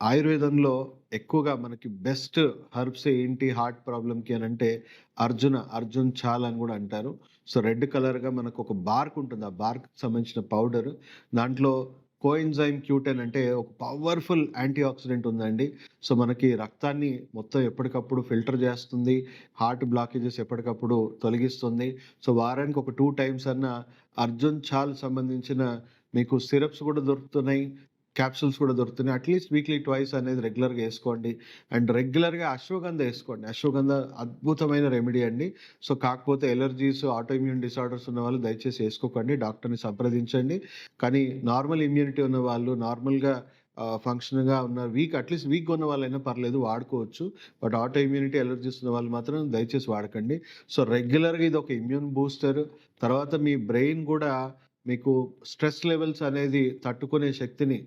ఆయుర్వేదంలో ఎక్కువగా మనకి బెస్ట్ హెర్బ్స్ ఏంటి హార్ట్ ప్రాబ్లమ్‌కి అనంటే అర్జున్ చాల్ అని గూడా అంటారు. సో, రెడ్ కలర్‌గా మనకొక బార్క్ ఉంటుంది. ఆ బార్క్‌కి సంబంధించిన పౌడర్. దాంట్లో కోఎంజైమ్ Q10 అంటే ఒక పవర్‌ఫుల్ యాంటీ ఆక్సిడెంట్ ఉందండి. సో, మనకి రక్తాన్ని మొత్తం ఎప్పటికప్పుడు ఫిల్టర్ జేస్తుంది. హార్ట్ బ్లాకేజెస్ ఎప్పటికప్పుడు తొలగిస్తుంది. సో, వారానికి ఒక 2 టైమ్స్ అన్నా అర్జున్ చాల్ సంబంధించిన మీకు సిరప్స్ గూడా దొరుకుతున్నాయి. క్యాప్సూల్స్ కూడా దొరుకుతున్నాయి. అట్‌లీస్ట్ వీక్లీ ట్వైస్ అనేది రెగ్యులర్‌గా ఏసుకోండి. అండ్ రెగ్యులర్‌గా అశ్వగంధ ఏసుకోండి. అశ్వగంధ అద్భుతమైన రెమెడీ అండి. సో, కాకపోతే ఎలర్జీస్, ఆటో ఇమ్యూన్ డిసార్డర్స్ ఉన్నవాళ్ళు దయచేసి ఏసుకోకండి. డాక్టర్‌ని సంప్రదించండి. కానీ నార్మల్ ఇమ్యూనిటీ ఉన్నవాళ్ళు, నార్మల్‌గా ఫంక్షన్‌గా ఉన్న అట్‌లీస్ట్ వీక్‌గా ఉన్న వాళ్ళైనా పర్లేదు వాడుకోవచ్చు. బట్ ఆటో ఇమ్యూనిటీ, ఎలర్జీస్ ఉన్న వాళ్ళు మాత్రం దయచేసి వాడకండి. సో, రెగ్యులర్‌గా ఇదొక ఇమ్యూన్ బూస్టర్. తర్వాత మీ బ్రెయిన్ గూడా మీకు స్ట్రెస్ లెవెల్స్ అనేది తట్టుకునే శక్తిని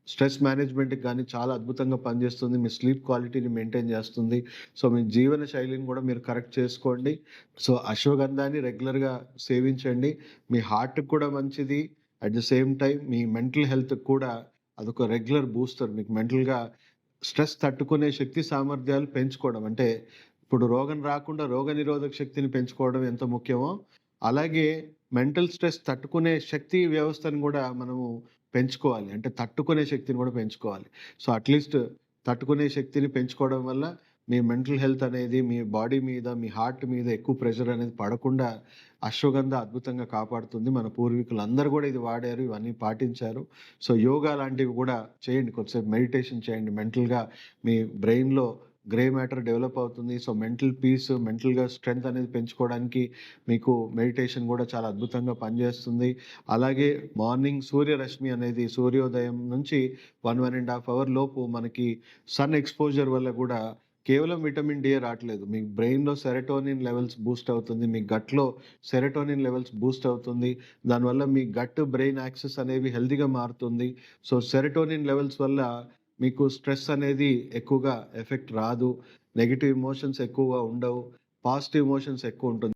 స్ట్రెస్ మేనేజ్‌మెంట్‌కి గానీ చాలా అద్భుతంగా పనిజేస్తుంది. మీ స్లీప్ క్వాలిటీని మెయింటైన్ జేస్తుంది. సో, మీ జీవన శైలిని గూడా మీరు కరెక్ట్ చేసుకోండి. సో, అశ్వగంధాన్ని రెగ్యులర్‌గా సేవించండి. మీ హార్ట్‌కి కూడా మంచిది. At the same time me mental హెల్త్‌కి కూడా అదొక రెగ్యులర్ బూస్టర్. మీకు మెంటల్‌గా స్ట్రెస్ తట్టుకునే శక్తి సామర్థ్యాలు పెంచుకోవడం. అంటే ఇప్పుడు రోగం రాకుండా రోగనిరోధక శక్తిని పెంచుకోవడం ఎంత ముఖ్యమో, అలాగే మెంటల్ స్ట్రెస్ తట్టుకునే శక్తి వ్యవస్థను గూడా మనము పెంచుకోవాలి. అంటే తట్టుకునే శక్తిని గూడా పెంచుకోవాలి. సో, అట్‌లీస్ట్ తట్టుకునే శక్తిని పెంచుకోవడం వల్ల మీ మెంటల్ హెల్త్ అనేది మీ బాడీ మీద, మీ హార్ట్ మీద ఎక్కువ ప్రెషర్ అనేది పడకుండా అశ్వగంధ అద్భుతంగా కాపాడుతుంది. మన పూర్వీకులందరూ గూడా ఇది వాడారు. ఇవన్నీ పాటించారు. సో, యోగా లాంటివి గూడా చేయండి. కొద్దిసేపు మెడిటేషన్ చేయండి. మెంటల్‌గా మీ బ్రెయిన్‌లో గ్రే మ్యాటర్ డెవలప్ అవుతుంది. సో, మెంటల్ పీస్, మెంటల్‌గా స్ట్రెంత్ అనేది పెంచుకోవడానికి మీకు మెడిటేషన్ గూడా చాలా అద్భుతంగా పనిజేస్తుంది. అలాగే మార్నింగ్ సూర్యరశ్మి అనేది సూర్యోదయం నుంచి 1 ½ అవర్ లోపు మనకి సన్ ఎక్స్‌పోజర్ వల్ల గూడా కేవలం విటమిన్ డి రాట్లేదు. మీ బ్రెయిన్‌లో సెరటోనిన్ లెవెల్స్ బూస్ట్ అవుతుంది. మీ గట్‌లో సెరటోనిన్ లెవెల్స్ బూస్ట్ అవుతుంది. దానివల్ల మీ గట్ బ్రెయిన్ యాక్సెస్ అనేవి హెల్తీగా మారుతుంది. సో, సెరటోనిన్ లెవెల్స్ వల్ల మీకు స్ట్రెస్ అనేది ఎక్కువగా ఎఫెక్ట్ రాదు. నెగెటివ్ ఎమోషన్స్ ఎక్కువగా ఉండవు. పాజిటివ్ ఎమోషన్స్ ఎక్కువుంటుంది.